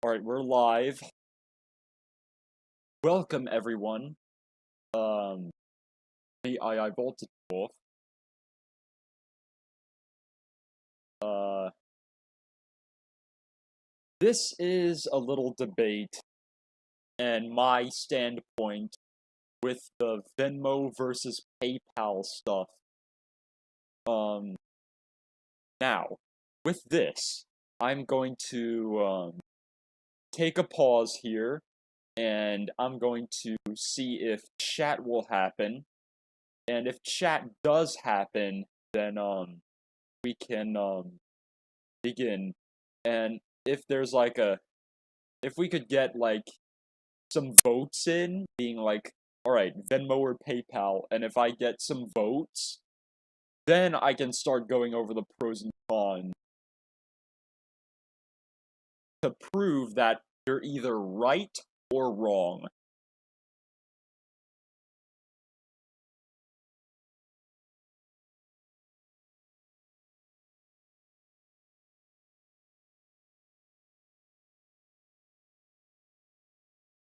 Alright, we're live. Welcome, everyone. The iiVoltageWolf. This is a little debate and my standpoint with the Venmo versus PayPal stuff. Now, with this, I'm going to, take a pause here, and I'm going to see if chat will happen. And if chat does happen, then, we can, begin. And if there's like if we could get like some votes in, being like, alright, Venmo or PayPal, and if I get some votes, then I can start going over the pros and cons to prove that you're either right or wrong.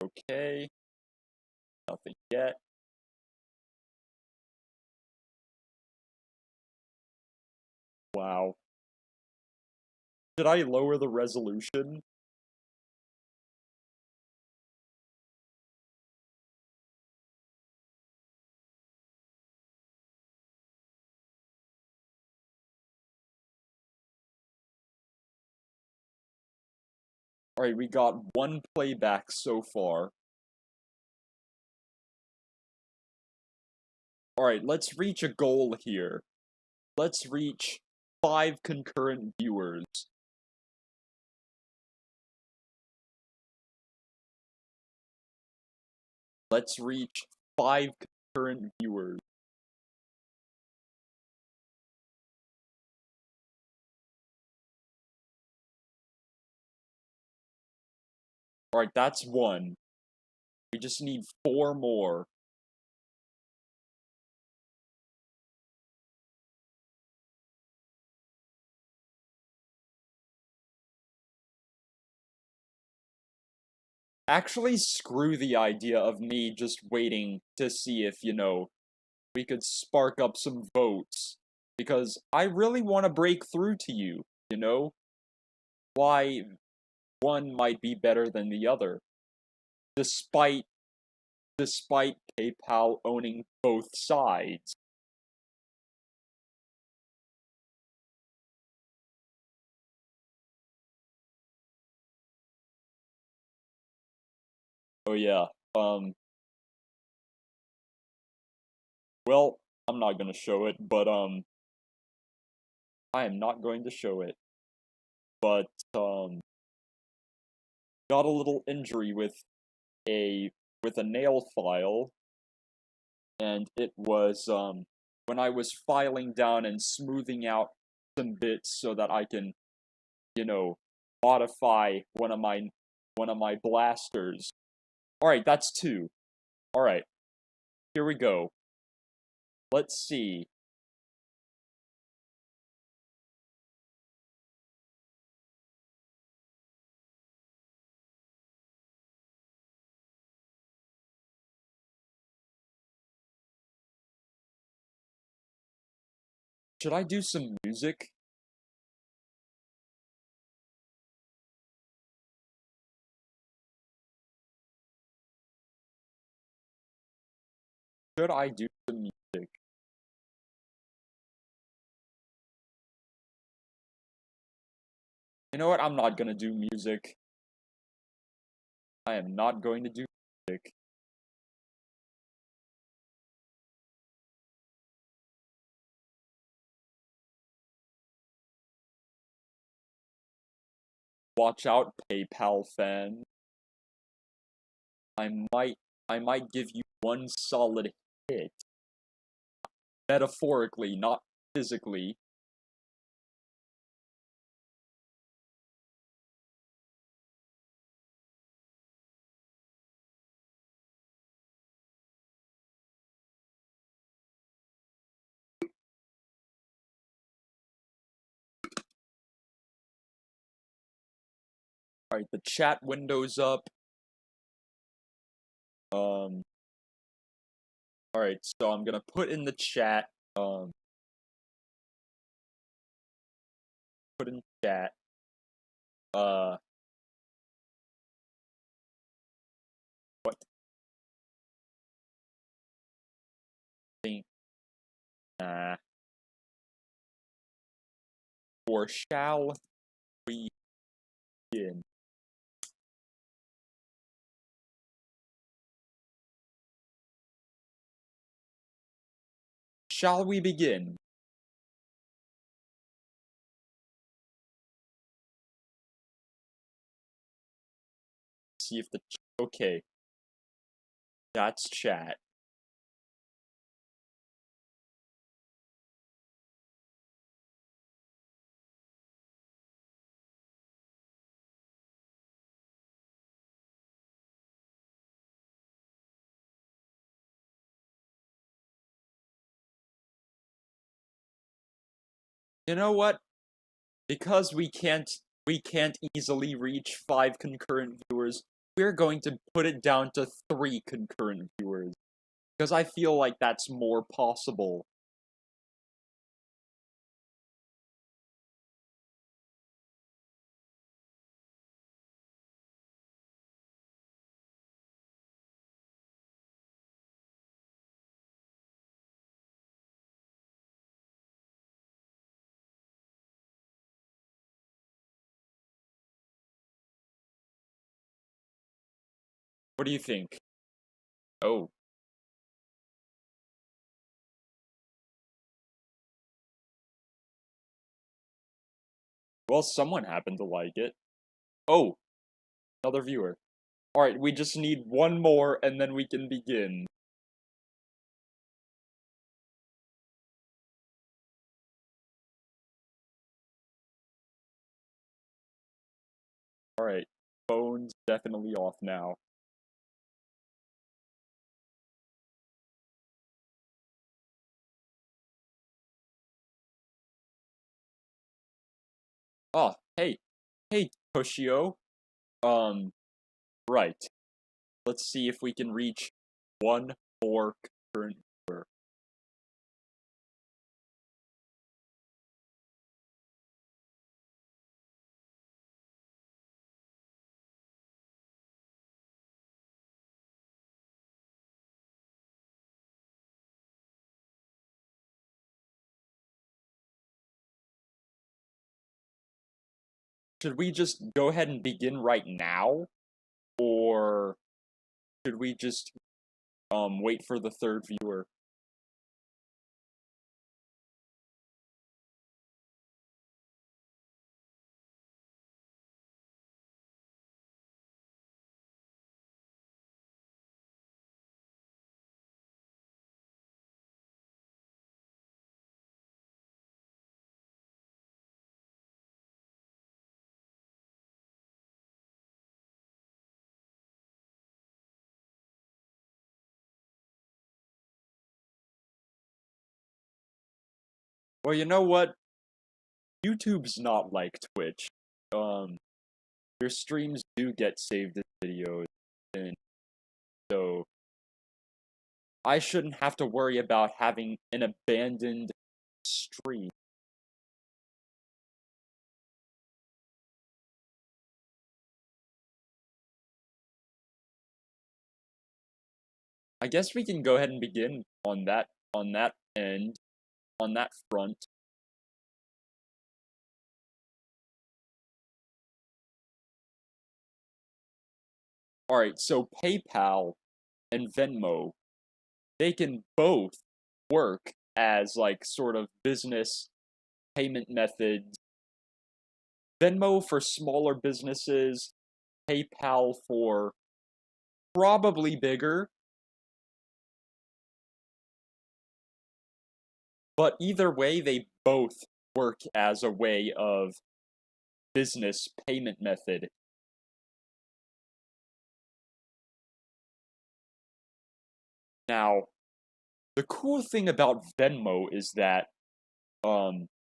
Okay, nothing yet. Wow. Did I lower the resolution? Alright, we got one playback so far. Alright, let's reach a goal here. Let's reach 5 concurrent viewers. Let's reach 5 concurrent viewers. Alright, that's 1. We just need 4 more. Actually, screw the idea of me just waiting to see if, we could spark up some votes. Because I really want to break through to you, you know? Why one might be better than the other. Despite PayPal owning both sides. Oh yeah, well, I'm not gonna show it, but, I am not going to show it. But, got a little injury with a nail file, and it was, when I was filing down and smoothing out some bits so that I can, modify one of my blasters. Alright, that's 2. Alright, here we go. Let's see. Should I do some music? Should I do some music? You know what? I'm not gonna do music. I am not going to do music. Watch out, PayPal fan. I might give you one solid hit. Metaphorically, not physically. Alright, the chat window's up. Alright, so I'm gonna put in the chat, put in chat, what thing, or shall we begin? Shall we begin? See if the, okay, that's chat. You know what? Because we can't easily reach 5 concurrent viewers, we're going to put it down to 3 concurrent viewers. Because I feel like that's more possible. What do you think? Oh. Well, someone happened to like it. Oh, another viewer. Alright, we just need one more and then we can begin. Alright, phone's definitely off now. Oh, hey. Hey, Toshio. Right. Let's see if we can reach one more concurrent viewer. Should we just go ahead and begin right now? Or should we just wait for the third viewer? Well, you know what? YouTube's not like Twitch. Your streams do get saved as videos, and so I shouldn't have to worry about having an abandoned stream. I guess we can go ahead and begin on that end, on that front. Alright, so PayPal and Venmo, they can both work as like sort of business payment methods. Venmo for smaller businesses, PayPal for probably bigger. But either way, they both work as a way of business payment method. Now, the cool thing about Venmo is that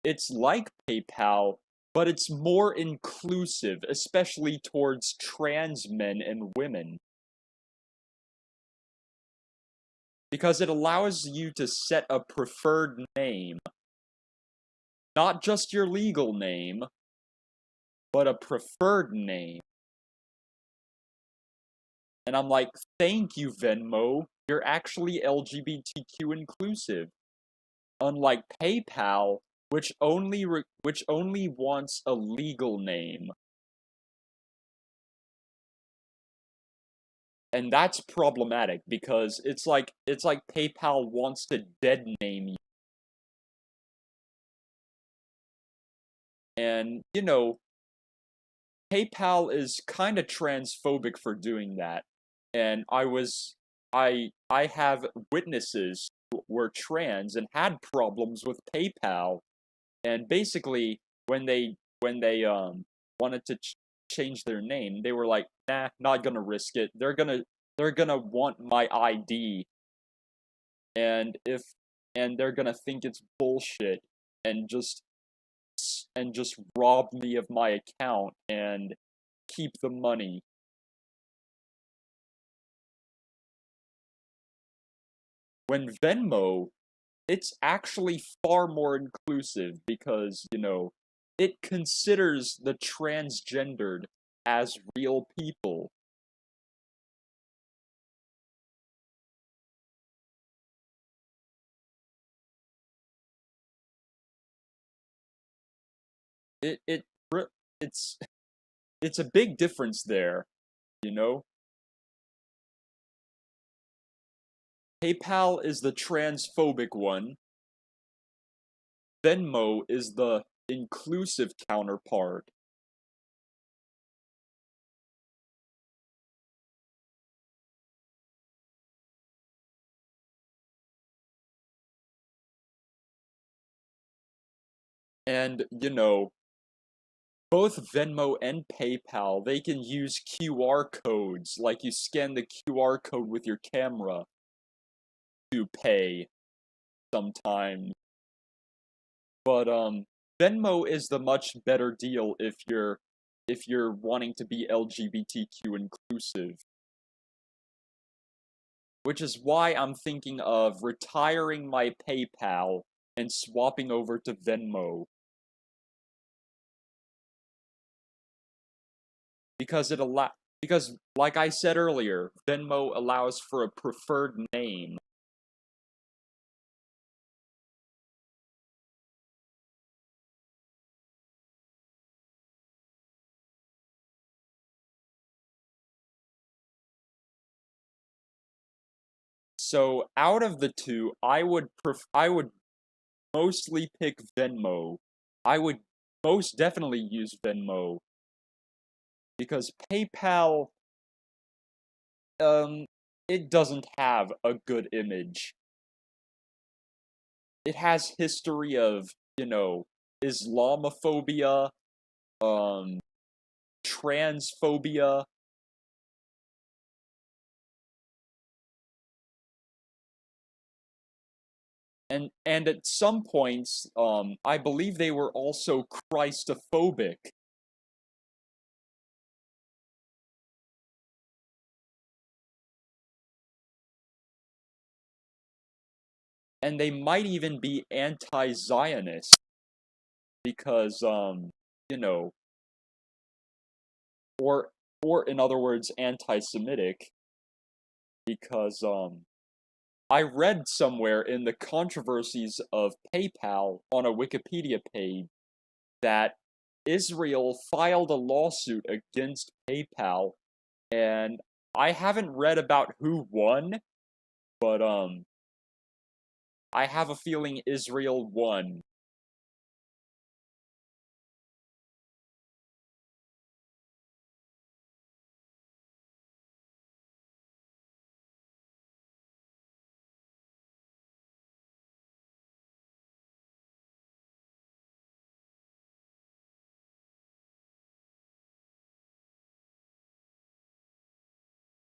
it's like PayPal, but it's more inclusive, especially towards trans men and women. Because it allows you to set a preferred name, not just your legal name, but a preferred name. And I'm like, thank you, Venmo. You're actually LGBTQ inclusive. Unlike PayPal, which only wants a legal name. And that's problematic because it's like PayPal wants to dead name you. And, you know, PayPal is kind of transphobic for doing that. And I have witnesses who were trans and had problems with PayPal. And basically when they wanted to change their name, they were like, "Nah, not gonna risk it. They're gonna want my ID, and if and they're gonna think it's bullshit and just rob me of my account and keep the money." When Venmo, it's actually far more inclusive because, you know, it considers the transgendered as real people. It it's it's a big difference there, you know? PayPal is the transphobic one. Venmo is the inclusive counterpart. And, you know, both Venmo and PayPal, they can use QR codes, like you scan the QR code with your camera to pay sometimes. But Venmo is the much better deal if you're wanting to be LGBTQ inclusive. Which is why I'm thinking of retiring my PayPal and swapping over to Venmo. Because because like I said earlier, Venmo allows for a preferred name. So out of the two, I would mostly pick Venmo. I would most definitely use Venmo because PayPal um it doesn't have a good image. It has history of, you know, Islamophobia, um transphobia, and at some points I believe they were also Christophobic. And they might even be anti-Zionist because you know, or in other words anti-Semitic because I read somewhere in the controversies of PayPal on a Wikipedia page that Israel filed a lawsuit against PayPal, and I haven't read about who won, but I have a feeling Israel won.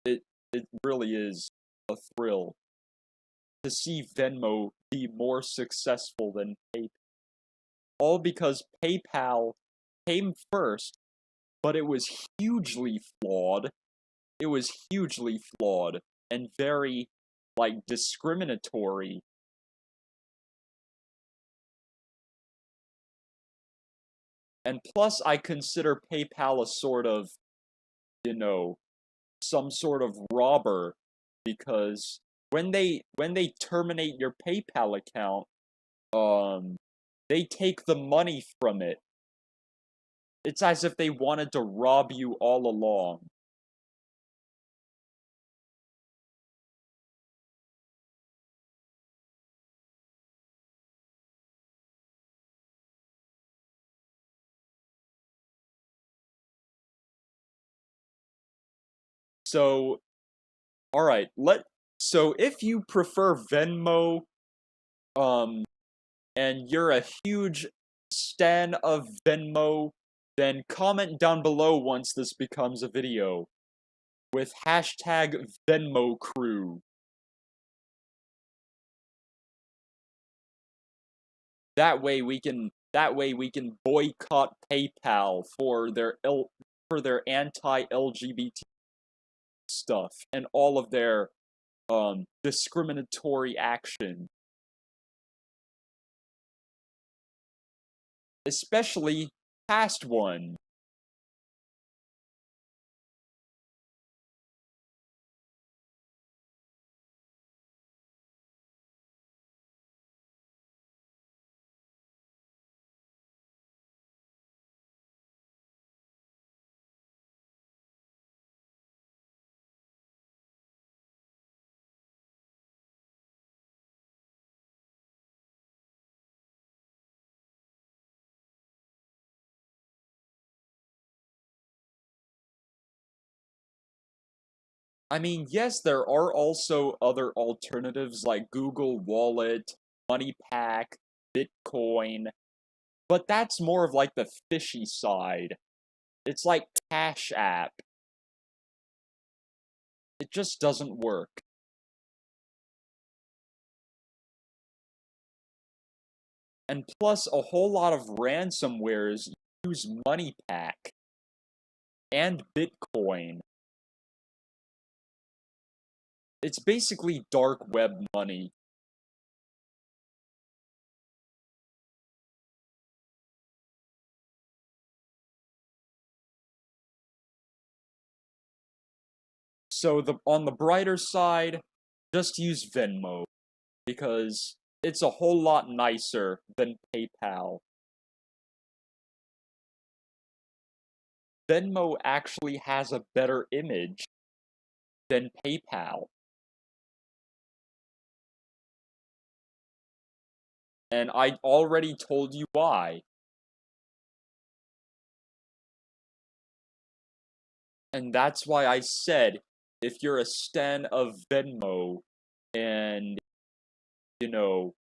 It it really is a thrill to see Venmo be more successful than PayPal. All because PayPal came first, but it was hugely flawed. It was hugely flawed and very, like, discriminatory. And plus, I consider PayPal a sort of, you know, some sort of robber, because when they terminate your PayPal account, they take the money from it. It's as if they wanted to rob you all along. So, all right, so if you prefer Venmo, um, and you're a huge stan of Venmo, then comment down below once this becomes a video with hashtag Venmo crew. That way we can boycott PayPal for their anti-LGBT stuff and all of their discriminatory action, especially past one. I mean, yes, there are also other alternatives like Google Wallet, MoneyPack, Bitcoin, but that's more of like the fishy side. It's like Cash App. It just doesn't work. And plus, a whole lot of ransomwares use MoneyPack and Bitcoin. It's basically dark web money. So on the brighter side, just use Venmo, because it's a whole lot nicer than PayPal. Venmo actually has a better image than PayPal. And I already told you why. And that's why I said, if you're a stan of Venmo and, you know,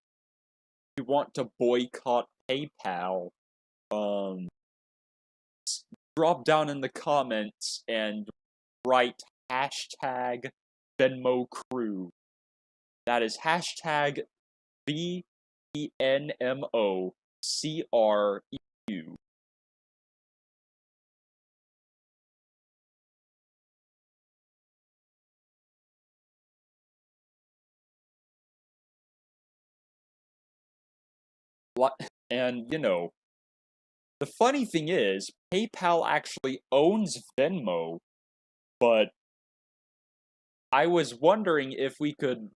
you want to boycott PayPal, um, drop down in the comments and write hashtag Venmo crew. That is hashtag VENMOCREU. What? And, the funny thing is, PayPal actually owns Venmo, but I was wondering if we could,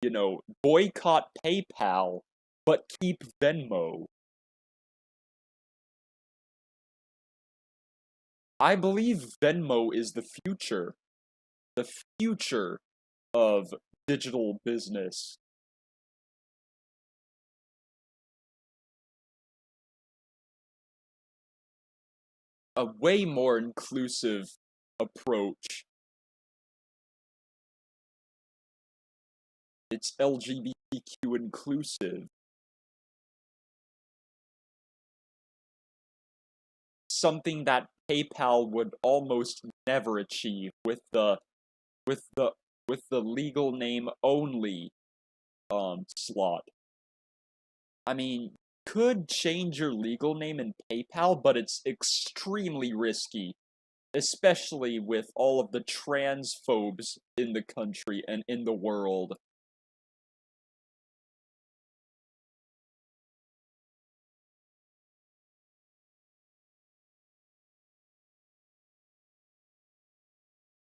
boycott PayPal, but keep Venmo. I believe Venmo is the future of digital business. A way more inclusive approach. It's LGBTQ inclusive. Something that PayPal would almost never achieve with the with the legal name only slot. I mean, could change your legal name in PayPal, but it's extremely risky, especially with all of the transphobes in the country and in the world.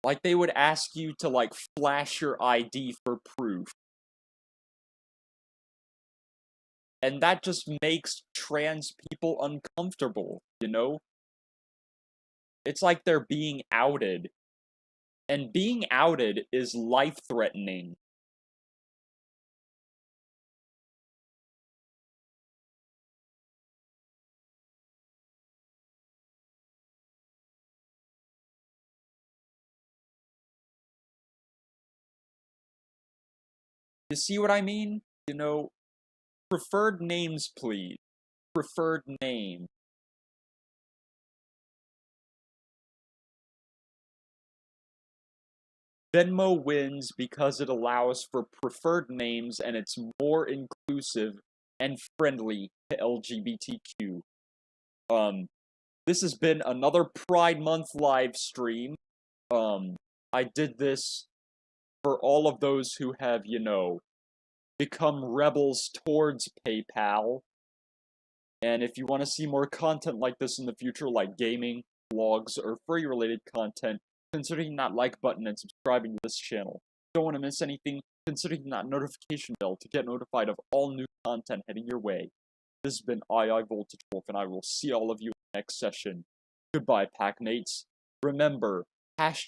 Like, they would ask you to, like, flash your ID for proof. And that just makes trans people uncomfortable, you know? It's like they're being outed. And being outed is life-threatening. You see what I mean? You know, preferred names, please. Preferred name. Venmo wins because it allows for preferred names and it's more inclusive and friendly to LGBTQ. This has been another Pride Month live stream. I did this for all of those who have, you know, become rebels towards PayPal. And if you want to see more content like this in the future, like gaming, vlogs, or furry-related content, consider hitting that like button and subscribing to this channel. If you don't want to miss anything, consider hitting that notification bell to get notified of all new content heading your way. This has been iiVoltageWolf, and I will see all of you in the next session. Goodbye, Packmates. Remember, hashtag